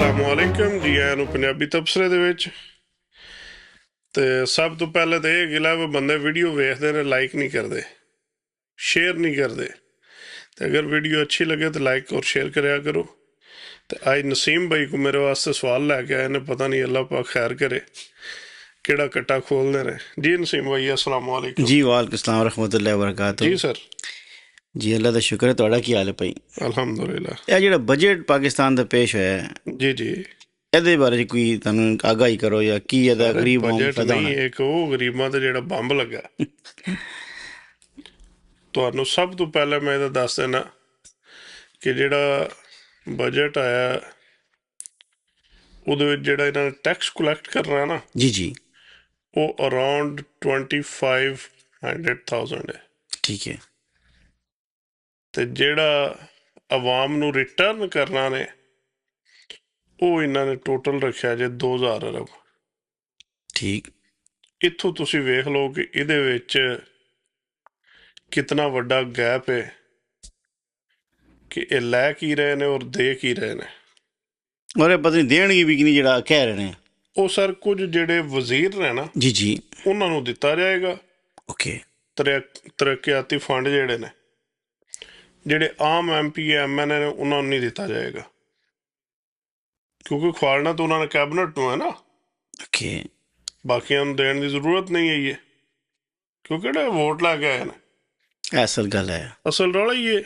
ਅਸਲਾਮੁਅਲੈਕਮ ਜੀ, ਆਇਆਂ ਨੂੰ ਪੰਜਾਬੀ ਤਬਸਰੇ ਦੇ ਵਿੱਚ। ਤੇ ਸਭ ਤੋਂ ਪਹਿਲਾਂ ਤਾਂ ਇਹ ਗਿਲਾ ਵੀ ਬੰਦੇ ਵੀਡੀਓ ਵੇਖਦੇ ਨੇ, ਲਾਈਕ ਨਹੀਂ ਕਰਦੇ, ਸ਼ੇਅਰ ਨਹੀਂ ਕਰਦੇ। ਤੇ ਅਗਰ ਵੀਡੀਓ ਅੱਛੀ ਲੱਗੇ ਤਾਂ ਲਾਈਕ ਔਰ ਸ਼ੇਅਰ ਕਰਿਆ ਕਰੋ। ਤੇ ਅੱਜ ਨਸੀਮ ਭਾਈ ਕੋ ਮੇਰੇ ਵਾਸਤੇ ਸਵਾਲ ਲੈ ਕੇ ਆਏ ਨੇ, ਪਤਾ ਨਹੀਂ ਅੱਲਾਹ ਪਾਕ ਖੈਰ ਕਰੇ, ਕਿਹੜਾ ਕੱਟਾ ਖੋਲਦੇ ਨੇ। ਜੀ ਨਸੀਮ ਭਾਈ, ਅਸਲਾਮੁਅਲੈਕਮ। ਜੀ ਵਾਲੇकुम अस्सलाम रहमतुल्लाहि व बरकातहू। जी सर। जी अल्लाह ਦਾ ਸ਼ੁਕਰ ਹੈ। ਤੁਹਾਡਾ ਕੀ ਹਾਲ ਹੈ ਭਾਈ? ਅਲਹਮਦੁਲਿਲਾ। ਇਹ ਜਿਹੜਾ ਬਜਟ ਪਾਕਿਸਤਾਨ ਦਾ ਪੇਸ਼ ਹੋਇਆ ਹੈ, ਜੀ ਜੀ। ਇਹਦੇ ਬਾਰੇ ਕੋਈ ਤੁਹਾਨੂੰ ਆਗਾਹੀ ਕਰੋ, ਜਾਂ ਕੀ ਇਹਦਾ ਗਰੀਬ ਕੌਮ ਬਜਟ ਫਾਇਦਾ ਨਹੀਂ, ਹੋਣਾ? ਇੱਕ ਉਹ ਗਰੀਬਾਂ ਤੇ ਜਿਹੜਾ ਬੰਬ ਲੱਗਾ। ਤੁਹਾਨੂੰ ਸਭ ਤੋਂ ਪਹਿਲਾਂ ਮੈਂ ਇਹਦਾ ਦੱਸ ਦੇਣਾ ਕਿ ਜਿਹੜਾ ਬਜਟ ਆਇਆ ਉਹਦੇ ਵਿੱਚ ਜਿਹੜਾ ਇਹਨਾਂ ਨੇ ਟੈਕਸ ਕਲੈਕਟ ਕਰਨਾ ਨਾ, ਜੀ ਜੀ, ਉਹ ਅਰਾਊਂਡ 2500,000 ਹੈ। ਠੀਕ ਹੈ। ਤੇ ਜਿਹੜਾ ਆਵਾਮ ਨੂੰ ਰਿਟਰਨ ਕਰਨਾ ਨੇ, ਉਹ ਇਹਨਾਂ ਨੇ ਟੋਟਲ ਰੱਖਿਆ ਜੇ 2000 ਅਰਬ। ਠੀਕ। ਇੱਥੋਂ ਤੁਸੀਂ ਵੇਖ ਲਓ ਕਿ ਇਹਦੇ ਵਿੱਚ ਕਿਤਨਾ ਵੱਡਾ ਗੈਪ ਹੈ ਕਿ ਇਹ ਲੈ ਕੀ ਰਹੇ ਨੇ ਔਰ ਦੇ ਕੀ ਰਹੇ ਨੇ। ਔਰ ਇਹ ਪਤਾ ਨਹੀਂ ਦੇਣਗੇ ਵੀ ਕਿ ਨਹੀਂ, ਜਿਹੜਾ ਕਹਿ ਰਹੇ ਨੇ। ਉਹ ਸਰ ਕੁਝ ਜਿਹੜੇ ਵਜ਼ੀਰ ਨੇ ਨਾ, ਜੀ ਜੀ, ਉਹਨਾਂ ਨੂੰ ਦਿੱਤਾ ਜਾਏਗਾ। ਓਕੇ। ਤਰੱਕਿਆਤੀ ਫੰਡ ਜਿਹੜੇ ਨੇ, ਜਿਹੜੇ ਆਮ MP MN ਨੇ, ਉਹਨਾਂ ਨੂੰ ਨਹੀਂ ਦਿੱਤਾ ਜਾਏਗਾ, ਕਿਉਂਕਿ ਖਵਾਲਣਾ ਤਾਂ ਉਹਨਾਂ ਨੇ ਕੈਬਨਿਟ ਨੂੰ ਹੈ ਨਾ। ਓਕੇ। ਬਾਕੀਆਂ ਨੂੰ ਦੇਣ ਦੀ ਜ਼ਰੂਰਤ ਨਹੀਂ ਹੈ ਇਹ, ਕਿਉਂਕਿ ਜਿਹੜੇ ਵੋਟ ਲੈ ਕੇ ਆਏ ਨੇ। ਅਸਲ ਗੱਲ ਹੈ, ਅਸਲ ਰੌਲਾ ਹੀ ਇਹ।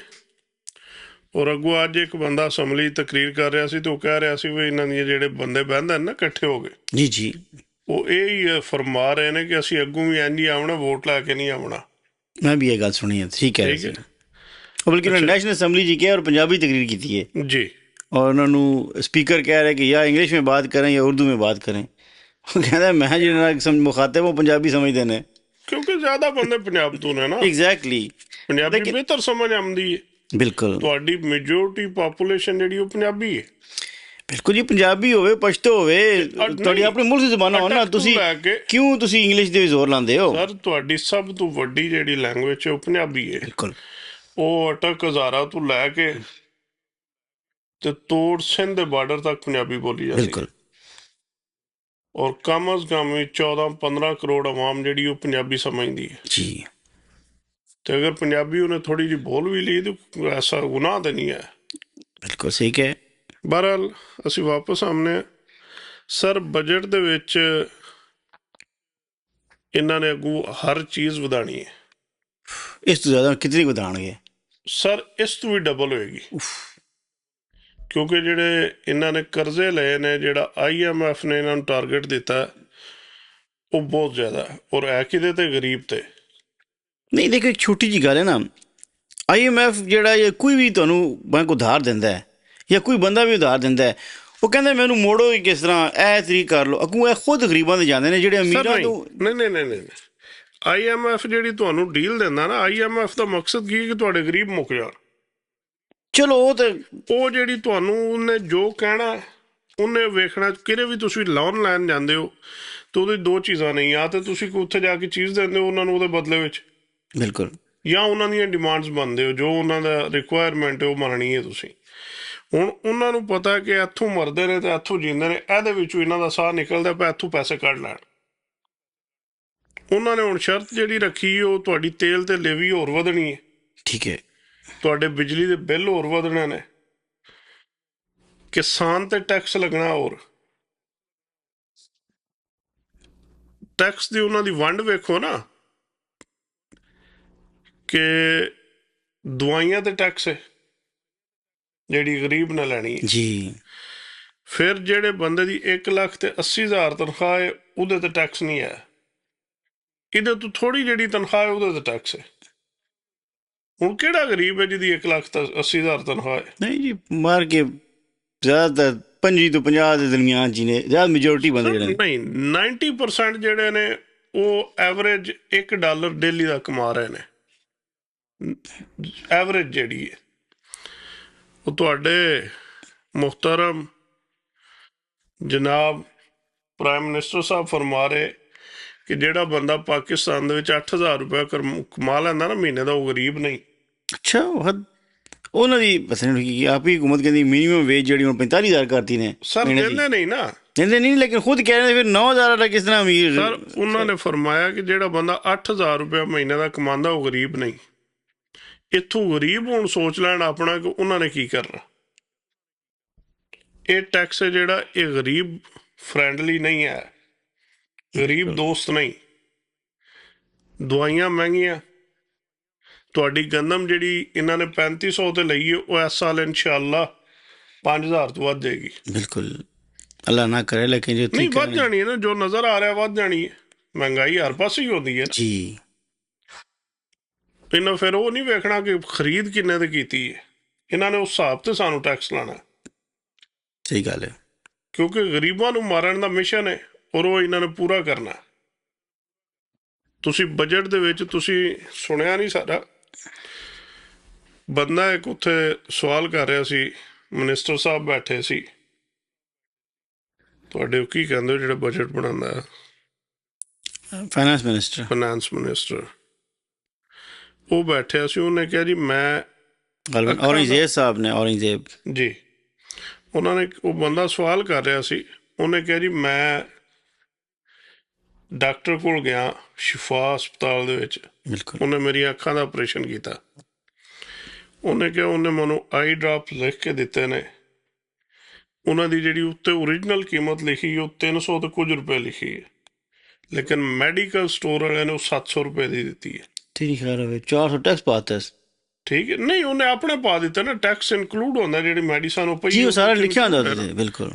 ਔਰ ਅੱਗੋਂ ਅੱਜ ਇੱਕ ਬੰਦਾ ਅਸੈਂਬਲੀ ਤਕਰੀਰ ਕਰ ਰਿਹਾ ਸੀ ਤੇ ਉਹ ਕਹਿ ਰਿਹਾ ਸੀ ਵੀ ਇਹਨਾਂ ਦੀਆਂ ਜਿਹੜੇ ਬੰਦੇ ਬਹਿੰਦੇ ਨੇ ਨਾ ਇਕੱਠੇ ਹੋ ਗਏ, ਜੀ ਜੀ, ਉਹ ਇਹ ਹੀ ਫਰਮਾ ਰਹੇ ਨੇ ਕਿ ਅਸੀਂ ਅੱਗੋਂ ਵੀ ਇੰਝ ਹੀ ਆਉਣਾ, ਵੋਟ ਲੈ ਕੇ ਨਹੀਂ ਆਉਣਾ। ਮੈਂ ਵੀ ਇਹ ਗੱਲ ਸੁਣੀ ਹੈ। ਠੀਕ ਹੈ। ਠੀਕ ਹੈ। ਬਲਕਿ ਉਹਨਾਂ ਨੈਸ਼ਨਲ ਅਸੈਂਬਲੀ ਜੀ ਕਿਹਾ ਔਰ ਪੰਜਾਬੀ ਤਕਰੀਰ की है, जी। और उन्होंने स्पीकर कह रहे कि या इंग्लिश में बात करें या उर्दू में बात करें। वो कहता है मैं जो मुखातिब वो पंजाबी समझते हैं, ਕਿਉਂਕਿ ਜ਼ਿਆਦਾ ਬੰਦੇ ਪੰਜਾਬ ਤੋਂ ਨੇ ਨਾ। एग्जैक्टली। ਪੰਜਾਬੀ ਬਿਹਤਰ ਸਮਝ ਆਉਂਦੀ ਹੈ। बिल्कुल ਤੁਹਾਡੀ ਮੈਜੋਰਟੀ ਪਾਪੂਲੇਸ਼ਨ ਜਿਹੜੀ ਉਹ ਪੰਜਾਬੀ ਹੈ। ਬਿਲਕੁਲ ਜੀ, ਪੰਜਾਬੀ ਹੋਵੇ, ਪਸ਼ਤੋ ਹੋਵੇ, ਤੁਹਾਡੀ ਆਪਣੀ ਮੁਲਕ ਦੀ ਜ਼ਬਾਨਾਂ ਹੋਣ ਨਾ, ਤੁਸੀਂ ਕਿਉਂ ਤੁਸੀਂ ਇੰਗਲਿਸ਼ ਦੇ ਵੀ ਜ਼ੋਰ ਲਾਉਂਦੇ ਹੋ? ਸਰ ਤੁਹਾਡੀ ਸਭ ਤੋਂ ਵੱਡੀ ਜਿਹੜੀ ਲੈਂਗੁਏਜ ਹੈ ਉਹ ਪੰਜਾਬੀ ਹੈ। ਬਿਲਕੁਲ। ਉਹ ਅਟਕ ਹਜ਼ਾਰਾ ਤੋਂ ਲੈ ਕੇ ਤੇ ਤੋੜ ਸਿੰਧ ਦੇ ਬਾਰਡਰ ਤੱਕ ਪੰਜਾਬੀ ਬੋਲੀ ਜਾਂਦੀ। ਬਿਲਕੁਲ। ਔਰ ਕਮ ਅਜ਼ ਕਮ 14-15 ਕਰੋੜ ਆਵਾਮ ਜਿਹੜੀ ਉਹ ਪੰਜਾਬੀ ਸਮਝਦੀ ਹੈ ਜੀ। ਤੇ ਅਗਰ ਪੰਜਾਬੀ ਉਹਨੇ ਥੋੜੀ ਜਿਹੀ ਬੋਲ ਵੀ ਲਈ ਤਾਂ ਐਸਾ ਗੁਨਾਹ ਤਾਂ ਨਹੀਂ ਹੈ। ਬਿਲਕੁਲ ਸਹੀ ਹੈ। ਬਹਰਹਾਲ ਅਸੀਂ ਵਾਪਸ ਆਉਂਦੇ ਹਾਂ। ਸਰ ਬਜਟ ਦੇ ਵਿੱਚ ਇਹਨਾਂ ਨੇ ਅੱਗੋਂ ਹਰ ਚੀਜ਼ ਵਧਾਉਣੀ ਹੈ। ਇਸ ਤੋਂ ਜ਼ਿਆਦਾ ਕਿਤਨੀ ਵਧਾਉਣਗੇ? ਸਰ ਇਸ ਤੋਂ ਵੀ ਡਬਲ ਹੋਏਗੀ, ਕਿਉਂਕਿ ਜਿਹੜੇ ਇਹਨਾਂ ਨੇ ਕਰਜ਼ੇ ਲਏ ਨੇ, ਜਿਹੜਾ IMF ਨੇ ਇਹਨਾਂ ਨੂੰ ਟਾਰਗੇਟ ਦਿੱਤਾ, ਉਹ ਬਹੁਤ ਜ਼ਿਆਦਾ ਹੈ। ਔਰ ਹੈ ਕਿਹਦੇ ਤੇ? ਗਰੀਬ ਤੇ। ਨਹੀਂ ਦੇਖੋ, ਇੱਕ ਛੋਟੀ ਜਿਹੀ ਗੱਲ ਹੈ ਨਾ, IMF ਜਿਹੜਾ ਇਹ ਕੋਈ ਵੀ ਤੁਹਾਨੂੰ ਬੈਂਕ ਉਧਾਰ ਦਿੰਦਾ ਹੈ ਜਾਂ ਕੋਈ ਬੰਦਾ ਵੀ ਉਧਾਰ ਦਿੰਦਾ ਹੈ, ਉਹ ਕਹਿੰਦਾ ਮੈਨੂੰ ਮੋੜੋ ਕਿਸ ਤਰ੍ਹਾਂ, ਇਹ ਤਰੀਕ ਕਰ ਲਓ। ਅੱਗੋਂ ਇਹ ਖੁਦ ਗਰੀਬਾਂ ਦੇ ਜਾਂਦੇ ਨੇ, ਜਿਹੜੇ ਅਮੀਰਾਂ ਤੋਂ। ਨਹੀਂ। IMF ਜਿਹੜੀ ਤੁਹਾਨੂੰ ਡੀਲ ਦਿੰਦਾ ਨਾ, IMF ਦਾ ਮਕਸਦ ਕੀ ਹੈ ਕਿ ਤੁਹਾਡੇ ਗਰੀਬ ਮੁੱਕ ਜਾਣ। ਚਲੋ ਉਹ ਜਿਹੜੀ ਤੁਹਾਨੂੰ ਉਹਨੇ ਜੋ ਕਹਿਣਾ ਉਹਨੇ ਵੇਖਣਾ। ਕਿਤੇ ਵੀ ਤੁਸੀਂ ਲੋਨ ਲੈਣ ਜਾਂਦੇ ਹੋ ਤਾਂ ਉਹਦੀ ਦੋ ਚੀਜ਼ਾਂ ਨਹੀਂ, ਜਾਂ ਤਾਂ ਤੁਸੀਂ ਉੱਥੇ ਜਾ ਕੇ ਚੀਜ਼ ਦਿੰਦੇ ਹੋ ਉਹਨਾਂ ਨੂੰ ਉਹਦੇ ਬਦਲੇ ਵਿੱਚ, ਬਿਲਕੁਲ, ਜਾਂ ਉਹਨਾਂ ਦੀਆਂ ਡਿਮਾਂਡਸ ਮੰਨਦੇ ਹੋ, ਜੋ ਉਹਨਾਂ ਦਾ ਰਿਕੁਆਇਰਮੈਂਟ ਹੈ ਉਹ ਮੰਨਣੀ ਹੈ ਤੁਸੀਂ। ਹੁਣ ਉਹਨਾਂ ਨੂੰ ਪਤਾ ਕਿ ਇੱਥੋਂ ਮਰਦੇ ਨੇ ਤੇ ਇੱਥੋਂ ਜੀਂਦੇ ਨੇ, ਇਹਦੇ ਵਿੱਚੋਂ ਇਹਨਾਂ ਦਾ ਸਾਹ ਨਿਕਲਦਾ ਪਿਆ, ਇੱਥੋਂ ਪੈਸੇ ਕੱਢ ਲੈਣ। ਉਹਨਾਂ ਨੇ ਹੁਣ ਸ਼ਰਤ ਜਿਹੜੀ ਰੱਖੀ, ਉਹ ਤੁਹਾਡੀ ਤੇਲ ਤੇ ਲੇਵੀ ਹੋਰ ਵਧਣੀ ਹੈ। ਠੀਕ ਹੈ। ਤੁਹਾਡੇ ਬਿਜਲੀ ਦੇ ਬਿੱਲ ਹੋਰ ਵਧਣੇ ਨੇ, ਕਿਸਾਨ ਤੇ ਟੈਕਸ ਲੱਗਣਾ ਹੋਰ। ਟੈਕਸ ਦੀ ਉਹਨਾਂ ਦੀ ਵੰਡ ਵੇਖੋ ਨਾ, ਕਿ ਦਵਾਈਆਂ ਤੇ ਟੈਕਸ ਹੈ ਜਿਹੜੀ ਗਰੀਬ ਨੇ ਲੈਣੀ ਹੈ ਜੀ। ਫਿਰ ਜਿਹੜੇ ਬੰਦੇ ਦੀ 1,80,000 ਤਨਖਾਹ ਹੈ ਉਹਦੇ ਤੇ ਟੈਕਸ ਨਹੀਂ ਹੈ। ਇਹਦੇ ਤੋਂ ਥੋੜ੍ਹੀ ਜਿਹੜੀ ਤਨਖਾਹ ਹੈ ਉਹਦੇ ਤੇ ਟੈਕਸ ਹੈ। ਹੁਣ ਕਿਹੜਾ ਗਰੀਬ ਹੈ ਜਿਹਦੀ 1,80,000 ਤਨਖਾਹ ਹੈ? ਨਹੀਂ ਜੀ, ਮਾਰ ਕੇ ਜ਼ਿਆਦਾਤਰ 25 ਤੋਂ 50 ਦੇ ਦਰਮਿਆਨ ਜੀ ਨੇ, ਜ਼ਿਆਦਾ ਮੈਜੋਰਟੀ ਬੰਦੇ ਜਿਹੜੇ ਨਹੀਂ, 90% ਜਿਹੜੇ ਨੇ ਉਹ ਐਵਰੇਜ $1 ਡੇਲੀ ਦਾ ਕਮਾ ਰਹੇ ਨੇ। ਐਵਰੇਜ ਜਿਹੜੀ ਹੈ ਉਹ ਤੁਹਾਡੇ ਮੁਹਤਰਮ ਜਨਾਬ ਪ੍ਰਾਈਮ ਮਿਨਿਸਟਰ ਸਾਹਿਬ ਫਰਮਾ ਰਹੇ ਕਿ ਜਿਹੜਾ ਬੰਦਾ ਪਾਕਿਸਤਾਨ ਦੇ ਵਿੱਚ 8,000 ਰੁਪਇਆ ਕਮਾ ਲੈਂਦਾ ਨਾ ਮਹੀਨੇ ਦਾ, ਉਹ ਗਰੀਬ ਨਹੀਂ। ਅੱਛਾ, ਉਹਨਾਂ ਦੀ ਪਤਾ ਨਹੀਂ ਕੀ ਆਪ ਹੀ ਹਕੂਮਤ ਕਹਿੰਦੀ ਮਿਨੀਮਮ ਵੇਜ ਜਿਹੜੀ ਹੁਣ 45,000 ਕਰਤੀ ਨੇ ਸਰ ਮਹੀਨੇ ਦੀ। ਕਹਿੰਦੇ ਨਹੀਂ ਨਾ ਕਹਿੰਦੇ ਨਹੀਂ, ਲੇਕਿਨ ਖੁਦ ਕਹਿ ਰਹੇ ਨੇ ਫਿਰ 9,000 ਵਾਲਾ ਕਿਸ ਤਰ੍ਹਾਂ ਅਮੀਰ। ਸਰ, ਉਹਨਾਂ ਨੇ ਫਰਮਾਇਆ ਕਿ ਜਿਹੜਾ ਬੰਦਾ 8,000 ਰੁਪਇਆ ਮਹੀਨੇ ਦਾ ਕਮਾਉਂਦਾ ਉਹ ਗਰੀਬ ਨਹੀਂ। ਇੱਥੋਂ ਗਰੀਬ ਹੁਣ ਸੋਚ ਲੈਣ ਆਪਣਾ ਕਿ ਉਹਨਾਂ ਨੇ ਕੀ ਕਰਨਾ। ਇਹ ਟੈਕਸ ਹੈ ਜਿਹੜਾ, ਇਹ ਗਰੀਬ ਫਰੈਂਡਲੀ ਨਹੀਂ ਹੈ, ਗਰੀਬ ਦੋਸਤ ਨਹੀਂ। ਦਵਾਈਆਂ ਮਹਿੰਗੀਆਂ, ਤੁਹਾਡੀ ਗੰਦਮ ਜਿਹੜੀ ਇਹਨਾਂ ਨੇ 3500 ਤੇ ਲਈ ਹੈ ਉਹ ਇਸ ਸਾਲ ਇਨਸ਼ਾਅੱਲਾ 5,000 ਤੋਂ ਵੱਧ ਜਾਏਗੀ। ਬਿਲਕੁਲ, ਅੱਲਾ ਨਾ ਕਰੇ, ਲੇਕਿਨ ਜੋ ਨਹੀਂ ਵੱਧ ਜਾਣੀ ਹੈ ਨਾ, ਜੋ ਨਜ਼ਰ ਆ ਰਿਹਾ ਵੱਧ ਜਾਣੀ ਹੈ। ਮਹਿੰਗਾਈ ਹਰ ਪਾਸੇ ਹੀ ਹੁੰਦੀ ਹੈ ਨਾ ਜੀ। ਇਹਨਾਂ ਫਿਰ ਉਹ ਨਹੀਂ ਵੇਖਣਾ ਕਿ ਖਰੀਦ ਕਿੰਨੇ ਦੀ ਕੀਤੀ ਹੈ, ਇਹਨਾਂ ਨੇ ਉਸ ਹਿਸਾਬ ਤੇ ਸਾਨੂੰ ਟੈਕਸ ਲਾਣਾ। ਸਹੀ ਗੱਲ ਹੈ, ਕਿਉਂਕਿ ਗਰੀਬਾਂ ਨੂੰ ਮਾਰਨ ਦਾ ਮਿਸ਼ਨ ਹੈ ਔਰ ਉਹ ਇਹਨਾਂ ਨੇ ਪੂਰਾ ਕਰਨਾ। ਤੁਸੀਂ ਬਜਟ ਦੇ ਵਿੱਚ ਤੁਸੀਂ ਸੁਣਿਆ ਨਹੀਂ ਸਾਰਾ, ਬੰਦਾ ਇੱਕ ਉੱਥੇ ਸਵਾਲ ਕਰ ਰਿਹਾ ਸੀ, ਮਿਨਿਸਟਰ ਸਾਹਿਬ ਬੈਠੇ ਸੀ, ਤੁਹਾਡੇ ਕੀ ਕਹਿੰਦੇ ਜਿਹੜਾ ਬਜਟ ਬਣਾਉਂਦਾ, ਫਾਈਨੈਂਸ ਮਿਨਿਸਟਰ। ਫਾਈਨੈਂਸ ਮਿਨਿਸਟਰ, ਉਹ ਬੈਠਿਆ ਸੀ। ਉਹਨੇ ਕਿਹਾ ਜੀ ਮੈਂ ਔਰੰਗਜ਼ੇਬ ਸਾਹਿਬ ਨੇ, ਔਰੰਗਜ਼ੇਬ ਜੀ, ਉਹਨਾਂ ਨੇ, ਉਹ ਬੰਦਾ ਸਵਾਲ ਕਰ ਰਿਹਾ ਸੀ, ਉਹਨੇ ਕਿਹਾ ਜੀ ਮੈਂ ਡਾਕਟਰ ਕੋਲ ਗਿਆ ਸ਼ਿਫਾ ਹਸਪਤਾਲ ਦੇ ਵਿੱਚ, ਬਿਲਕੁਲ ਉਹਨੇ ਮੇਰੀਆਂ ਅੱਖਾਂ ਦਾ ਆਪਰੇਸ਼ਨ ਕੀਤਾ। ਉਹਨੇ ਕਿਹਾ ਉਹਨੇ ਮੈਨੂੰ ਆਈ ਡ੍ਰੌਪਸ ਲਿਖ ਕੇ ਦਿੱਤੇ ਨੇ, ਉਹਨਾਂ ਦੀ ਜਿਹੜੀ ਉੱਤੇ ਓਰੀਜਨਲ ਕੀਮਤ ਲਿਖੀ ਉਹ 300 ਤੇ ਕੁਝ ਰੁਪਏ ਲਿਖੀ ਹੈ, ਲੇਕਿਨ ਮੈਡੀਕਲ ਸਟੋਰ ਵਾਲਿਆਂ ਨੇ ਉਹ 700 ਰੁਪਏ ਦੀ ਦਿੱਤੀ ਹੈ। ਠੀਕ ਹੈ, 400 ਟੈਕਸ ਪਾਤਾ। ਠੀਕ ਹੈ, ਨਹੀਂ ਉਹਨੇ ਆਪਣੇ ਪਾ ਦਿੱਤਾ ਨਾ, ਟੈਕਸ ਇਨਕਲੂਡ ਹੁੰਦਾ ਜਿਹੜੀ ਮੈਡੀਸਨ ਉਹ ਪਈ ਜੀ, ਉਹ ਸਾਰਾ ਲਿਖਿਆ ਹੁੰਦਾ ਉਹਦੇ। ਬਿਲਕੁਲ,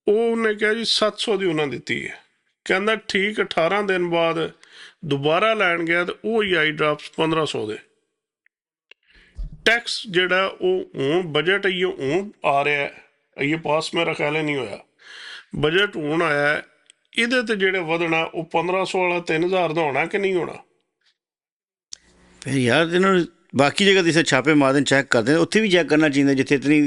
ਉਹ ਉਹਨੇ ਕਿਹਾ ਜੀ 700 ਦੀ ਉਹਨਾਂ ਦਿੱਤੀ ਹੈ। ਕਹਿੰਦਾ ਠੀਕ, 18 ਦਿਨ ਬਾਅਦ ਦੁਬਾਰਾ ਲੈਣ ਗਿਆ ਤੇ ਉਹ ਹੀ ਆਈ ਡ੍ਰੌਪਸ 1500 ਦੇ। ਟੈਕਸ ਜਿਹੜਾ ਉਹ ਹੁਣ ਬਜਟ ਇਹ ਹੁਣ ਆ ਰਿਹਾ, ਇਹ ਪਾਸ ਮੇਰਾ ਖਿਆਲ ਨਹੀਂ ਹੋਇਆ, ਬਜਟ ਹੁਣ ਆਇਆ, ਇਹਦੇ ਤੇ ਜਿਹੜੇ ਵਧਣਾ ਉਹ 1500 ਵਾਲਾ 3000 ਦਾ ਹੋਣਾ ਕਿ ਨਹੀਂ ਹੋਣਾ। ਫਿਰ ਯਾਰ ਇਹਨਾਂ ਨੂੰ ਬਾਕੀ ਜਗ੍ਹਾ ਜਿੱਥੇ ਛਾਪੇ ਮਾਰਦੇ ਚੈੱਕ ਕਰਦੇ ਨੇ, ਉੱਥੇ ਵੀ ਚੈੱਕ ਕਰਨਾ ਚਾਹੀਦਾ ਜਿੱਥੇ ਇਤਨੀ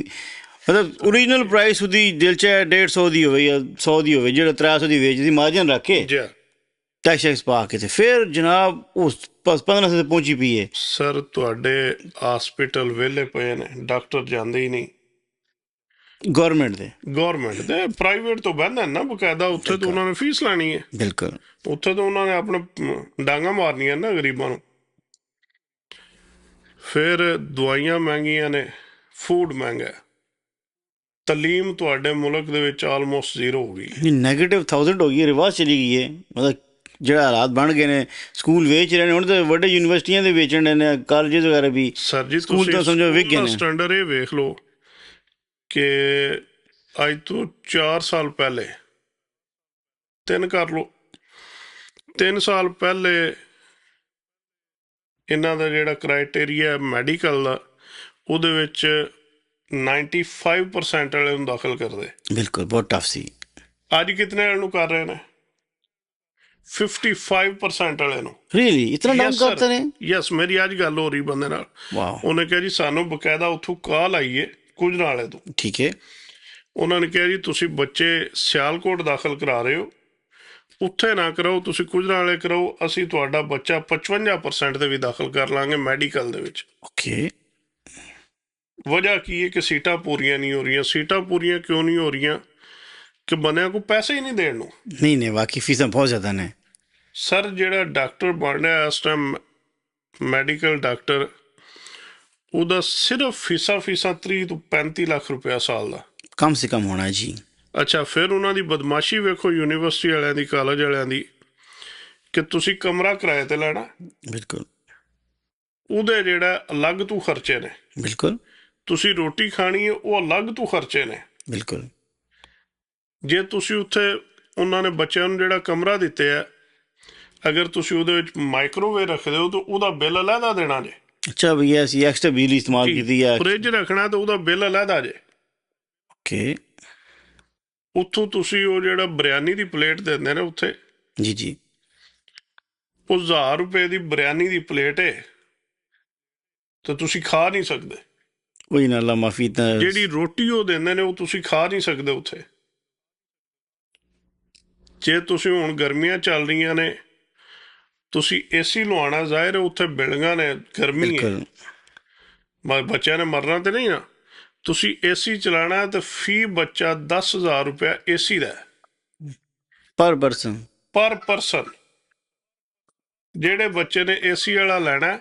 ਮਤਲਬ ਓਰੀਜਨਲ ਪ੍ਰਾਈਸ ਉਹਦੀ ਦਿਲ 'ਚ 150 ਦੀ ਹੋਵੇ ਜਾਂ 100 ਦੀ ਹੋਵੇ, ਜਿਹੜਾ 300 ਦੀ ਵੇਚਦੀ ਮਾਰਜਨ ਰੱਖ ਕੇ ਜੀ ਟੈਕਸ ਪਾ ਕੇ, ਤੇ ਫਿਰ ਜਨਾਬ ਉਸ 1500 ਤੇ ਪਹੁੰਚੀ ਪਈ ਹੈ। ਸਰ ਤੁਹਾਡੇ ਹਸਪੀਟਲ ਵਿਹਲੇ ਪਏ ਨੇ, ਡਾਕਟਰ ਜਾਂਦੇ ਹੀ ਨਹੀਂ ਗੌਰਮੈਂਟ ਦੇ ਪ੍ਰਾਈਵੇਟ ਤੋਂ ਬਹਿੰਦੇ ਨਾ ਬਕਾਇਦਾ, ਉੱਥੇ ਤਾਂ ਉਹਨਾਂ ਨੇ ਫੀਸ ਲੈਣੀ ਹੈ। ਬਿਲਕੁਲ, ਉੱਥੇ ਤਾਂ ਉਹਨਾਂ ਨੇ ਆਪਣੇ ਡਾਂਗਾਂ ਮਾਰਨੀਆਂ ਨਾ ਗਰੀਬਾਂ ਨੂੰ। ਫਿਰ ਦਵਾਈਆਂ ਮਹਿੰਗੀਆਂ ਨੇ, ਫੂਡ ਮਹਿੰਗਾ, ਤਾਲੀਮ ਤੁਹਾਡੇ ਮੁਲਕ ਦੇ ਵਿੱਚ ਆਲਮੋਸਟ ਜ਼ੀਰੋ ਹੋ ਗਈ, ਨੈਗੇਟਿਵ 1000 ਹੋ ਗਈ, ਰਿਵਾਜ਼ ਚਲੀ ਗਈ ਹੈ। ਮਤਲਬ ਜਿਹੜਾ ਹਾਲਾਤ ਬਣ ਗਏ ਨੇ, ਸਕੂਲ ਵੇਚ ਰਹੇ ਨੇ ਹੁਣ ਤਾਂ, ਵੱਡੇ ਯੂਨੀਵਰਸਿਟੀਆਂ ਦੇ ਵੇਚਣ ਨੇ, ਕਾਲਜ ਵਗੈਰਾ ਵੀ। ਸਰ ਜੀ ਸਕੂਲ ਤਾਂ ਸਮਝੋ ਵਿਕ ਗਏ ਨੇ। ਸਟੈਂਡਰਡ ਇਹ ਵੇਖ ਲਓ ਕਿ ਅੱਜ ਤੋਂ 4 ਸਾਲ ਪਹਿਲੇ, 3 ਕਰ ਲਓ, 3 ਸਾਲ ਪਹਿਲੇ ਇਹਨਾਂ ਦਾ ਜਿਹੜਾ ਕ੍ਰਾਈਟੇਰੀਆ ਮੈਡੀਕਲ ਦਾ, ਉਹਦੇ ਵਿੱਚ 95% ਵਾਲੇ ਨੂੰ ਦਾਖਲ ਕਰਦੇ। ਬਿਲਕੁਲ, ਬਹੁਤ ਟਫ ਸੀ। ਅੱਜ ਕਿਤਨੇ ਵਾਲੇ ਨੂੰ ਕਰ ਰਹੇ ਨੇ? 55% ਵਾਲੇ ਨੂੰ। ਰੀਅਲੀ ਇਤਨਾ ਡਾਊਨ ਕਰਤੇ ਨੇ? ਯੈਸ, ਮੇਰੀ ਅੱਜ ਗੱਲ ਹੋ ਰਹੀ ਬੰਦੇ ਨਾਲ, ਵਾਓ। ਉਹਨੇ ਕਿਹਾ ਜੀ ਸਾਨੂੰ ਬਕਾਇਦਾ ਉੱਥੋਂ ਕਾਲ ਆਈ ਹੈ ਕੁਝ ਨਾਲੇ ਤੋਂ, ਠੀਕ ਹੈ, ਉਹਨਾਂ ਨੇ ਕਿਹਾ ਜੀ ਤੁਸੀਂ ਬੱਚੇ ਸਿਆਲਕੋਟ ਦਾਖਲ ਕਰਾ ਰਹੇ ਹੋ, ਉੱਥੇ ਨਾ ਕਰਾਓ, ਤੁਸੀਂ ਕੁਝ ਨਾਲੇ ਕਰਾਓ, ਅਸੀਂ ਤੁਹਾਡਾ ਬੱਚਾ 55% ਤੇ ਵੀ ਦਾਖਲ ਕਰ ਲਾਂਗੇ ਮੈਡੀਕਲ ਦੇ ਵਿੱਚ। ਓਕੇ, ਵਜ੍ਹਾ ਕੀ ਹੈ ਕਿ ਸੀਟਾਂ ਪੂਰੀਆਂ ਨਹੀਂ ਹੋ ਰਹੀਆਂ। ਸੀਟਾਂ ਪੂਰੀਆਂ ਕਿਉਂ ਨਹੀਂ ਹੋ ਰਹੀਆਂ? ਕਿ ਬੰਦਿਆਂ ਕੋਲ ਪੈਸੇ ਹੀ ਨਹੀਂ ਦੇਣ ਨੂੰ। ਨਹੀਂ ਵਾਕਈ ਫੀਸਾਂ ਬਹੁਤ ਜ਼ਿਆਦਾ ਨੇ ਸਰ। ਜਿਹੜਾ ਡਾਕਟਰ ਬਣ ਰਿਹਾ ਇਸ ਟਾਈਮ ਮੈਡੀਕਲ ਡਾਕਟਰ, ਉਹਦਾ ਸਿਰਫ ਫੀਸਾਂ 30 ਤੋਂ 35 ਲੱਖ ਰੁਪਇਆ ਸਾਲ ਦਾ, ਕਮ ਸੇ ਕਮ ਹੋਣਾ ਜੀ। ਅੱਛਾ, ਫਿਰ ਉਹਨਾਂ ਦੀ ਬਦਮਾਸ਼ੀ ਵੇਖੋ ਯੂਨੀਵਰਸਿਟੀ ਵਾਲਿਆਂ ਦੀ, ਕਾਲਜ ਵਾਲਿਆਂ ਦੀ, ਕਿ ਤੁਸੀਂ ਕਮਰਾ ਕਿਰਾਏ ਤੇ ਲੈਣਾ, ਬਿਲਕੁਲ, ਉਹਦੇ ਜਿਹੜਾ ਅਲੱਗ ਤੋਂ ਖਰਚੇ ਨੇ। ਬਿਲਕੁਲ, ਤੁਸੀਂ ਰੋਟੀ ਖਾਣੀ ਹੈ, ਉਹ ਅਲੱਗ ਤੋਂ ਖਰਚੇ ਨੇ। ਬਿਲਕੁਲ, ਜੇ ਤੁਸੀਂ ਉੱਥੇ ਉਹਨਾਂ ਨੇ ਬੱਚਿਆਂ ਨੂੰ ਜਿਹੜਾ ਕਮਰਾ ਦਿੱਤੇ ਆ, ਅਗਰ ਤੁਸੀਂ ਉਹਦੇ ਵਿੱਚ ਮਾਈਕ੍ਰੋਵੇਵ ਰੱਖਦੇ ਹੋ ਤਾਂ ਉਹਦਾ ਬਿੱਲ ਅਲੱਗਾ ਦੇਣਾ ਜੇ। ਅੱਛਾ ਭਈਆ, ਅਸੀਂ ਐਕਸਟਰਾ ਬਿਜਲੀ ਇਸਤੇਮਾਲ ਕੀਤੀ ਹੈ। ਫ੍ਰਿਜ ਰੱਖਣਾ ਤਾਂ ਉਹਦਾ ਬਿੱਲ ਅਲੱਗਾ ਜੇ। ਓਕੇ, ਉੱਥੋਂ ਤੁਸੀਂ ਉਹ ਜਿਹੜਾ ਬਿਰਿਆਨੀ ਦੀ ਪਲੇਟ ਦਿੰਦੇ ਨੇ ਉੱਥੇ, ਜੀ ਜੀ, ਉਹ 1000 ਰੁਪਏ ਦੀ ਬਿਰਿਆਨੀ ਦੀ ਪਲੇਟ ਹੈ ਤਾਂ ਤੁਸੀਂ ਖਾ ਨਹੀਂ ਸਕਦੇ। ਕੋਈ ਨਾ, ਅੱਲਾ ਮਾਫੀ। ਤਾਂ ਜਿਹੜੀ ਰੋਟੀ ਉਹ ਦਿੰਦੇ ਨੇ ਉਹ ਤੁਸੀਂ ਖਾ ਨਹੀਂ ਸਕਦੇ ਉੱਥੇ। ਜੇ ਤੁਸੀਂ ਹੁਣ ਗਰਮੀਆਂ ਚੱਲ ਰਹੀਆਂ ਨੇ, ਤੁਸੀਂ ਏਸੀ ਲਵਾਉਣਾ, ਜ਼ਾਹਿਰ ਹੈ ਉੱਥੇ ਬਿਲਡਿੰਗਾਂ ਨੇ, ਗਰਮੀ ਹੈ, ਬੱਚਿਆਂ ਨੇ ਮਰਨਾ ਤੇ ਨਹੀਂ ਨਾ। ਤੁਸੀਂ ਏਸੀ ਚਲਾਣਾ ਤੇ ਫੀ ਬੱਚਾ 10,000 ਰੁਪਇਆ ਏਸੀ ਦਾ ਪਰ ਪਰਸਨ। ਪਰ ਪਰਸਨ। ਜਿਹੜੇ ਬੱਚੇ ਨੇ ਏਸੀ ਵਾਲਾ ਲੈਣਾ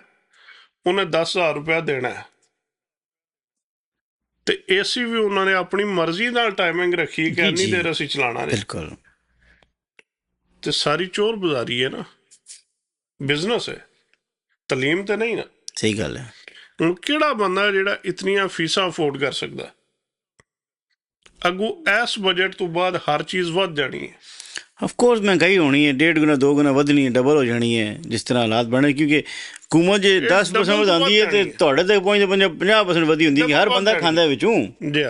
ਉਹਨੇ 10,000 ਰੁਪਇਆ ਦੇਣਾ ਹੈ। ਤੇ ਏਸੀ ਵੀ ਉਹਨਾਂ ਨੇ ਆਪਣੀ ਮਰਜ਼ੀ ਨਾਲ ਟਾਈਮਿੰਗ ਰੱਖੀ ਕਿ ਜੀ ਇੰਨੀ ਜੀ ਦੇਰ ਅਸੀਂ ਚਲਾਣਾ ਨੇ। ਬਿਲਕੁਲ। ਤੇ ਸਾਰੀ ਚੋਰ ਬਜ਼ਾਰੀ ਹੈ ਨਾ, ਬਿਜ਼ਨਸ ਹੈ, ਤਲੀਮ ਤੇ ਨਹੀਂ ਨਾ। ਸਹੀ ਗੱਲ ਹੈ। ਹੁਣ ਕਿਹੜਾ ਬੰਦਾ ਜਿਹੜਾ ਇਤਨੀਆਂ ਫੀਸਾਂ ਅਫੋਰਡ ਕਰ ਸਕਦਾ? ਅੱਗੋਂ ਇਸ ਬਜਟ ਤੋਂ ਬਾਅਦ ਹਰ ਚੀਜ਼ ਵੱਧ ਜਾਣੀ ਹੈ। ਆਫ ਕੋਰਸ ਮਹਿੰਗਾਈ ਹੋਣੀ ਹੈ, 1.5 ਗੁਣਾ 2 ਗੁਣਾ ਵਧਣੀ ਹੈ, ਡਬਲ ਹੋ ਜਾਣੀ ਹੈ ਜਿਸ ਤਰ੍ਹਾਂ ਹਾਲਾਤ ਬਣੇ, ਕਿਉਂਕਿ ਹੁਕੂਮਤ ਜੇ ਇਹ 10% double ਤੋਂ ਵਧਾਉਂਦੀ ਹੈ ਵੱਧ ਤੇ ਜਾਣੀ ਹੈ। ਤੁਹਾਡੇ ਤੱਕ ਪਹੁੰਚਦੇ 50% ਵਧੀ ਹੁੰਦੀ ਕਿ Double ਹਰ ਵੱਧ ਬੰਦਾ ਜਾਣੀ ਖਾਂਦਾ ਵਿੱਚੋਂ, ਜੀ।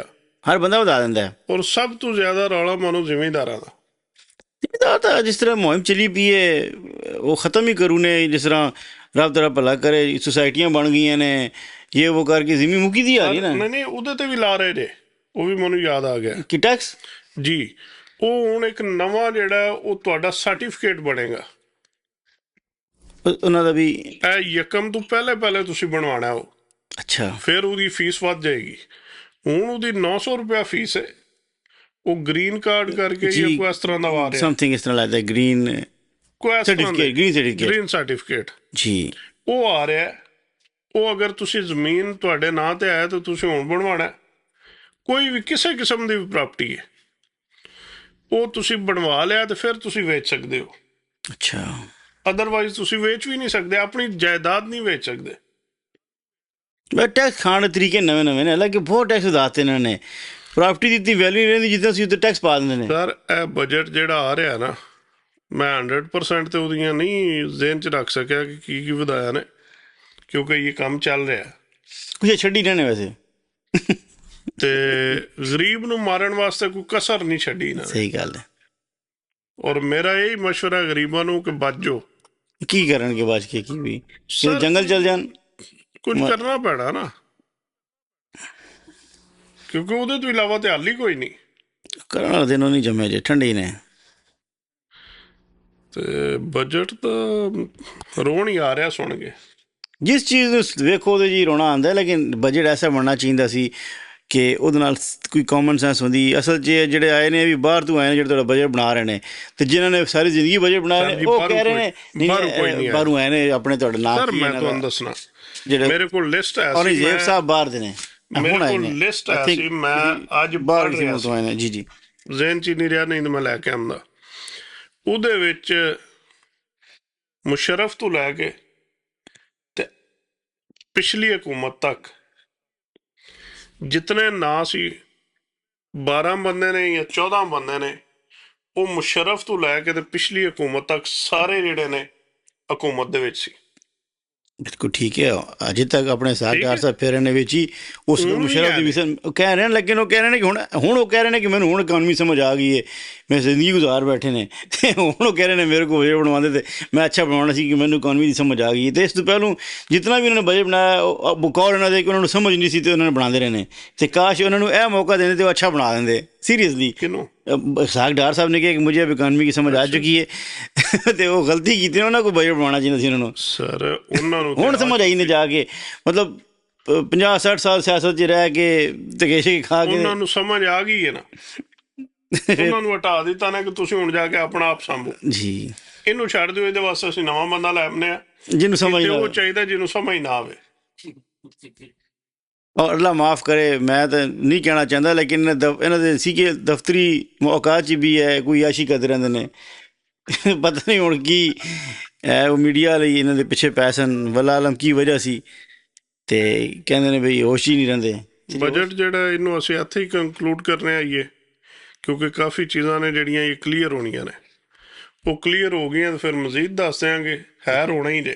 ਹਰ ਬੰਦਾ ਵਧਾ ਦਿੰਦਾ ਹੈ। ਔਰ ਸਭ ਤੋਂ ਜ਼ਿਆਦਾ ਰੌਲਾ ਮਾনো ਜ਼ਿਮੀਂਦਾਰਾਂ ਦਾ। ਜ਼ਿਮੀਂਦਾਰ ਤਾਂ ਜਿਸ ਤਰ੍ਹਾਂ ਮੁਹਿੰਮ ਚੱਲੀ ਪਈ ਹੈ ਉਹ ਖ਼ਤਮ ਹੀ ਕਰੂ ਨੇ। ਜਿਸ ਤਰ੍ਹਾਂ ਰੱਬ ਤੇਰਾ ਭਲਾ ਕਰੇ, ਸੁਸਾਇਟੀਆਂ ਬਣ ਗਈਆਂ ਨੇ, ਇਹ ਉਹ ਕਰਕੇ ਜ਼ਮੀਨ ਮੁੱਕੀ ਦੀ ਆ ਰਹੀ ਨਾ। ਨਹੀਂ ਉਹਦੇ ਤੇ ਵੀ ਲਾ ਰਹੇ ਨੇ, ਉਹ ਵੀ ਮੈਨੂੰ ਯਾਦ ਆ ਗਿਆ ਕਿ ਟੈਕਸ ਜੀ। ਉਹ ਹੁਣ ਇੱਕ ਨਵਾਂ ਜਿਹੜਾ ਉਹ ਤੁਹਾਡਾ ਸਰਟੀਫਿਕੇਟ ਬਣੇਗਾ। ਉਹਨਾਂ ਦਾ ਵੀ। ਇਹ ਯਕਮ ਤੋਂ ਪਹਿਲੇ ਤੁਸੀਂ ਬਣਵਾਉਣਾ ਉਹ, ਅੱਛਾ। ਫਿਰ ਉਹਦੀ ਫੀਸ ਵੱਧ ਜਾਏਗੀ। ਹੁਣ ਉਹਦੀ 900 ਰੁਪਇਆ ਫੀਸ ਹੈ। ਉਹ ਗ੍ਰੀਨ ਕਾਰਡ ਕਰਕੇ ਜਾਂ ਕੋਈ ਇਸ ਤਰ੍ਹਾਂ ਦਾ ਆ ਰਿਹਾ, ਸਮਥਿੰਗ ਇਸ ਤਰ੍ਹਾਂ ਲੱਗਦਾ ਗ੍ਰੀਨ ਕੋਈ ਇਸ ਤਰ੍ਹਾਂ ਦਾ ਸਰਟੀਫਿਕੇਟ ਗ੍ਰੀਨ ਸਰਟੀਫਿਕੇਟ ਜੀ। ਉਹ ਆ ਰਿਹਾ। ਉਹ ਅਗਰ ਤੁਸੀਂ ਜ਼ਮੀਨ ਤੁਹਾਡੇ ਨਾਂ ਤੇ ਆਇਆ ਤਾਂ ਤੁਸੀਂ ਹੁਣ ਬਣਵਾਉਣਾ। ਕੋਈ ਵੀ ਕਿਸੇ ਕਿਸਮ ਦੀ ਵੀ ਪ੍ਰਾਪਰਟੀ ਹੈ ਉਹ ਤੁਸੀਂ ਬਣਵਾ ਲਿਆ ਤੇ ਫਿਰ ਤੁਸੀਂ ਵੇਚ ਸਕਦੇ ਹੋ। ਅੱਛਾ। ਅਦਰਵਾਈਜ਼ ਤੁਸੀਂ ਵੇਚ ਵੀ ਨਹੀਂ ਸਕਦੇ, ਆਪਣੀ ਜਾਇਦਾਦ ਨਹੀਂ ਵੇਚ ਸਕਦੇ। ਮੈਂ ਟੈਕਸ ਖਾਣ ਦੇ ਤਰੀਕੇ ਨਵੇਂ ਨਵੇਂ ਨੇ, ਹਾਲਾਂਕਿ ਬਹੁਤ ਟੈਕਸ ਵਧਾਤੇ ਇਹਨਾਂ ਨੇ। ਪ੍ਰਾਪਰਟੀ ਦੀ ਇਤਨੀ ਵੈਲਿਊ ਨਹੀਂ ਰਹਿੰਦੀ ਜਿੱਦਾਂ ਅਸੀਂ ਉੱਤੇ ਟੈਕਸ ਪਾ ਦਿੰਦੇ ਨੇ। ਸਰ ਇਹ ਬਜਟ ਜਿਹੜਾ ਆ ਰਿਹਾ ਨਾ, ਮੈਂ 100% ਤੇ ਉਹਦੀਆਂ ਨਹੀਂ ਜ਼ਿਹਨ 'ਚ ਰੱਖ ਸਕਿਆ ਕਿ ਕੀ ਵਧਾਇਆ ਨੇ, ਕਿਉਂਕਿ ਇਹ ਕੰਮ ਚੱਲ ਰਿਹਾ ਕੁਝ ਛੱਡੀ ਰਹਿਣੇ ਵੈਸੇ। ਤੇ ਗਰੀਬ ਨੂੰ ਮਾਰਨ ਵਾਸਤੇ ਕੋਈ ਕਸਰ ਨਹੀਂ ਛੱਡੀ ਇਹਨਾਂ ਨੇ। ਸਹੀ ਗੱਲ ਹੈ। ਔਰ ਮੇਰਾ ਇਹ ਮਸ਼ਵਰਾ ਗਰੀਬਾਂ ਨੂੰ ਕਿ ਬਚ ਜਾਓ। ਕੀ ਕਰਨਗੇ ਬਾਅਦ ਕੇ? ਕੀ ਵੀ ਸਰ ਜੰਗਲ ਚਲ ਜਾਣ। ਕੁਝ ਕਰਨਾ ਪੈਣਾ ਨਾ, ਕਿਉਂਕਿ ਉਹਦੇ ਤੋਂ ਇਲਾਵਾ ਤੇ ਹੱਲ ਹੀ ਕੋਈ ਨਹੀਂ। ਕਰਨ ਵਾਲੇ ਦਿਨ ਉਹ ਨਹੀਂ ਜੰਮੇ ਜੇ, ਠੰਡੇ ਨੇ। ਤੇ ਬਜਟ ਤਾਂ ਰੋਣ ਹੀ ਆ ਰਿਹਾ ਸੁਣ ਕੇ। ਜਿਸ ਚੀਜ਼ ਨੂੰ ਵੇਖੋ ਉਹਦੇ 'ਚ ਹੀ ਰੋਣਾ ਆਉਂਦਾ, ਲੇਕਿਨ ਬਜਟ ਐਸਾ ਬਣਨਾ ਚਾਹੀਦਾ ਸੀ ਕਿ ਉਹਦੇ ਨਾਲ ਕੋਈ ਕਾਮਨ ਸੈਂਸ ਹੁੰਦੀ। ਅਸਲ 'ਚ ਜਿਹੜੇ ਆਏ ਨੇ ਇਹ ਵੀ ਬਾਹਰ ਤੋਂ ਆਏ ਨੇ, ਜਿਹੜੇ ਤੁਹਾਡਾ ਬਜਟ ਬਣਾ ਰਹੇ ਨੇ, ਤੇ ਜਿਨ੍ਹਾਂ ਨੇ ਸਾਰੀ ਜ਼ਿੰਦਗੀ ਬਜਟ ਬਣਾਏ ਨੇ ਉਹ ਕਹਿ ਰਹੇ ਨੇ ਨਹੀਂ ਬਾਹਰੋਂ ਆਏ ਨੇ ਆਪਣੇ ਤੁਹਾਡੇ ਨਾਂ। ਸਰ ਮੈਂ ਤੁਹਾਨੂੰ ਦੱਸਣਾ, ਜਿਹੜੇ ਮੇਰੇ ਕੋਲ ਲਿਸਟ ਹੈ, ਔਰੰਗਜ਼ੇਬ ਸਾਹਿਬ ਬਾਹਰ ਦੇ ਨੇ, ਮੇਰੇ ਕੋਲ ਲਿਸਟ ਹੈ ਸੀ, ਮੈਂ ਅੱਜ ਬਾਹਰ ਕਿਸੇ ਤੋਂ ਆਏ ਨੇ। ਜੀ ਜੀ। ਜ਼ਿਹਨ 'ਚ ਨਹੀਂ ਰਿਹਾ, ਨਹੀਂ ਤਾਂ ਮੈਂ ਲੈ ਕੇ ਆਉਂਦਾ। ਉਹਦੇ ਵਿੱਚ ਮੁਸ਼ਰਫ ਤੋਂ ਲੈ ਕੇ ਤੇ ਪਿਛਲੀ ਹਕੂਮਤ ਤੱਕ ਜਿਤਨੇ ਨਾਂ ਸੀ, 12 ਬੰਦੇ ਨੇ ਜਾਂ 14 ਬੰਦੇ ਨੇ, ਉਹ ਮੁਸ਼ਰਫ ਤੋਂ ਲੈ ਕੇ ਤੇ ਪਿਛਲੀ ਹਕੂਮਤ ਤੱਕ ਸਾਰੇ ਜਿਹੜੇ ਨੇ ਹਕੂਮਤ ਦੇ ਵਿੱਚ ਸੀ। ਬਿਲਕੁਲ ਠੀਕ ਹੈ। ਅਜੇ ਤੱਕ ਆਪਣੇ ਸਾਹਕਾਰ ਸਾਹਿਬ ਫੇਰੇ ਨੇ ਵਿੱਚ ਹੀ ਉਸ ਮੁਸ਼ਰਫ ਦੀ ਵਿਸਨ ਕਹਿ ਰਹੇ ਨੇ, ਲੇਕਿਨ ਉਹ ਕਹਿ ਰਹੇ ਨੇ ਕਿ ਹੁਣ ਉਹ ਕਹਿ ਰਹੇ ਨੇ ਕਿ ਮੈਨੂੰ ਹੁਣ ਇਕਾਨਮੀ ਸਮਝ ਆ ਗਈ ਹੈ, ਮੈਂ ਜ਼ਿੰਦਗੀ ਗੁਜ਼ਾਰ ਬੈਠੇ ਨੇ, ਅਤੇ ਹੁਣ ਉਹ ਕਹਿ ਰਹੇ ਨੇ ਮੇਰੇ ਕੋਲ ਬਜਟ ਬਣਵਾਉਂਦੇ ਤੇ ਮੈਂ ਅੱਛਾ ਬਣਾਉਣਾ ਸੀ ਕਿ ਮੈਨੂੰ ਇਕਾਨਮੀ ਦੀ ਸਮਝ ਆ ਗਈ। ਅਤੇ ਇਸ ਤੋਂ ਪਹਿਲੋਂ ਜਿਤਨਾ ਵੀ ਉਹਨਾਂ ਨੇ ਬਜਟ ਬਣਾਇਆ ਉਹ ਬਕੌਲ ਇਹਨਾਂ ਦੇ ਕਿ ਉਹਨਾਂ ਨੂੰ ਸਮਝ ਨਹੀਂ ਸੀ ਅਤੇ ਉਹਨਾਂ ਨੇ ਬਣਾਉਂਦੇ ਰਹੇ ਨੇ। ਅਤੇ ਕਾਸ਼ ਉਹਨਾਂ ਨੂੰ ਇਹ ਮੌਕਾ ਦਿੰਦੇ ਤੇ ਉਹ ਅੱਛਾ ਬਣਾ ਦਿੰਦੇ। ਸੀਰੀਅਸਲੀ ਸਾਗ ਡਾਰ ਸਾਹਿਬ ਨੇ ਕਿਹਾ ਕਿ ਮੁਝੇ ਇਕਾਨਮੀ की समझ आ चुकी है ਤੇ ਉਹ ਗਲਤੀ ਕੀਤੀ ਉਹਨਾਂ ਕੋਈ ਬਜਟ ਬਣਾਉਣਾ ਚਾਹੀਦਾ ਸੀ ਉਹਨਾਂ ਨੂੰ। ਸਰ ਉਹਨਾਂ ਨੂੰ ਹੁਣ ਸਮਝ ਆਈ ਨੇ ਜਾ ਕੇ, ਮਤਲਬ 50-60 ਸਾਲ ਸਿਆਸਤ 'ਚ ਰਹਿ ਕੇ ਧਕੇਸ਼ੇ ਖਾ ਕੇ ਉਹਨਾਂ ਨੂੰ ਸਮਝ ਆ ਗਈ ਹੈ ਨਾ। ਉਹਨਾਂ ਨੂੰ ਹਟਾ ਦਿੱਤਾ ਨਾ ਕਿ ਤੁਸੀਂ ਹੁਣ ਜਾ ਕੇ ਆਪਣਾ ਆਪ ਸੰਭੋ ਜੀ, ਇਹਨੂੰ ਛੱਡ ਦਿਓ, ਇਹਦੇ ਵਾਸਤੇ ਅਸੀਂ ਨਵਾਂ ਬੰਦਾ ਲੈ ਆਉਂਦੇ ਹਾਂ ਜਿਹਨੂੰ ਸਮਝ ਨਾ ਉਹ ਚਾਹੀਦਾ, ਜਿਹਨੂੰ ਸਮਝ ਨਾ ਆਵੇ। ਔਰ ਅੱਲਾ ਮਾफ़ करे, ਮੈਂ ਤਾਂ ਨਹੀਂ ਕਹਿਣਾ ਚਾਹੁੰਦਾ, ਲੇਕਿਨ ਇਹਨਾਂ ਦੇ ਸੀ ਕਿ ਦਫ਼ਤਰੀ ਮੌਕਾਤ 'ਚ ਵੀ ਹੈ ਕੋਈ ਆਸ਼ੀ ਕਰਦੇ ਰਹਿੰਦੇ ਨੇ। ਪਤਾ ਨਹੀਂ ਹੁਣ ਕੀ ਉਹ ਮੀਡੀਆ ਲਈ ਇਹਨਾਂ ਦੇ ਪਿੱਛੇ ਪੈਸਨ ਵੱਲਾ ਆਲਮ ਕੀ ਵਜ੍ਹਾ ਸੀ, ਅਤੇ ਕਹਿੰਦੇ ਨੇ ਬਈ ਹੋਸ਼ ਹੀ ਨਹੀਂ ਰਹਿੰਦੇ। ਬਜਟ ਜਿਹੜਾ ਇਹਨੂੰ ਅਸੀਂ ਇੱਥੇ ਹੀ ਕੰਕਲੂਡ ਕਰਨੇ ਆਈਏ, ਕਿਉਂਕਿ ਕਾਫੀ ਚੀਜ਼ਾਂ ਨੇ ਜਿਹੜੀਆਂ ਇਹ ਕਲੀਅਰ ਹੋਣੀਆਂ ਨੇ। ਉਹ ਕਲੀਅਰ ਹੋ ਗਈਆਂ ਤਾਂ ਫਿਰ ਮਜ਼ੀਦ ਦੱਸ ਦਿਆਂਗੇ, ਹੈ ਹੋਣਾ ਹੀ ਜੇ।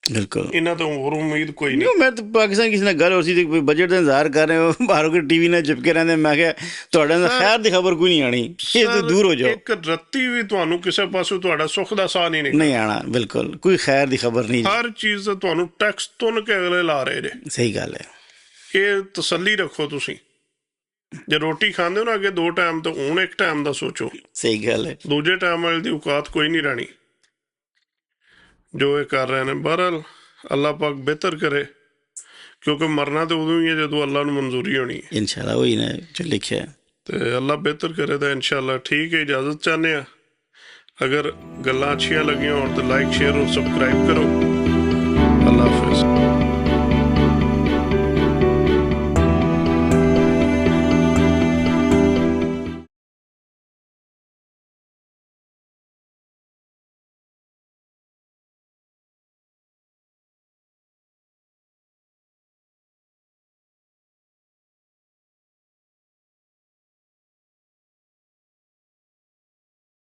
ਬਿਲਕੁਲ ਇਹਨਾਂ ਤੋਂ ਹੋਰ ਉਮੀਦ ਕੋਈ ਨਹੀਂ। ਮੈਂ ਤਾਂ ਪਾਕਿਸਤਾਨ ਕਿਸੇ ਨਾਲ ਗੱਲ ਹੋ ਸੀ ਤੇ ਬਜਟ ਦਾ ਇੰਤਜ਼ਾਰ ਕਰ ਰਹੇ ਹੋ, ਬਾਹਰੋਂ ਕੋਈ ਟੀ ਵੀ ਨਾਲ ਚਿਪਕੇ ਰਹਿੰਦੇ। ਮੈਂ ਕਿਹਾ ਤੁਹਾਡੇ ਨਾਲ ਖੈਰ ਦੀ ਖਬਰ ਕੋਈ ਨਹੀਂ ਆਣੀ, ਇਹ ਤੋਂ ਦੂਰ ਹੋ ਜਾਓ। ਇੱਕ ਰੱਤੀ ਵੀ ਤੁਹਾਨੂੰ ਕਿਸੇ ਪਾਸੋਂ ਤੁਹਾਡਾ ਸੁੱਖ ਦਾ ਸਾਹ ਨਹੀਂ ਆਣਾ, ਬਿਲਕੁਲ ਕੋਈ ਖੈਰ ਦੀ ਖਬਰ ਨਹੀਂ। ਹਰ ਚੀਜ਼ ਦਾ ਤੁਹਾਨੂੰ ਟੈਕਸ ਤੁੰਨ ਕੇ ਅਗਲੇ ਲਾ ਰਹੇ ਨੇ। ਸਹੀ ਗੱਲ ਹੈ। ਇਹ ਤਸੱਲੀ ਰੱਖੋ ਤੁਸੀਂ, ਜੇ ਰੋਟੀ ਖਾਂਦੇ ਹੋ ਨਾ ਅੱਗੇ 2 ਟਾਈਮ ਤਾਂ ਹੁਣ 1 ਟਾਈਮ ਦਾ ਸੋਚੋ। ਸਹੀ ਗੱਲ ਹੈ। ਦੂਜੇ ਟਾਈਮ ਵਾਲੇ ਦੀ ਔਕਾਤ ਕੋਈ ਨਹੀਂ ਰਹਿਣੀ ਜੋ ਇਹ ਕਰ ਰਹੇ ਨੇ। ਬਹਰਹਾਲ ਅੱਲਾਹ ਪਾਕ ਬਿਹਤਰ ਕਰੇ, ਕਿਉਂਕਿ ਮਰਨਾ ਤਾਂ ਉਦੋਂ ਹੀ ਹੈ ਜਦੋਂ ਅੱਲਾ ਨੂੰ ਮਨਜ਼ੂਰੀ ਹੋਣੀ ਹੈ। ਇਨਸ਼ਾਅੱਲਾ ਉਹੀ ਨਾ ਜੋ ਲਿਖਿਆ ਹੈ। ਤੇ ਅੱਲਾ ਬਿਹਤਰ ਕਰੇ ਤਾਂ ਇਨਸ਼ਾਅੱਲਾ। ਠੀਕ ਹੈ, ਇਜਾਜ਼ਤ ਚਾਹੁੰਦੇ ਹਾਂ। ਅਗਰ ਗੱਲਾਂ ਅੱਛੀਆਂ ਲੱਗੀਆਂ ਹੋਣ ਤਾਂ ਲਾਈਕ, ਸ਼ੇਅਰ ਔਰ ਸਬਸਕ੍ਰਾਈਬ ਕਰੋ।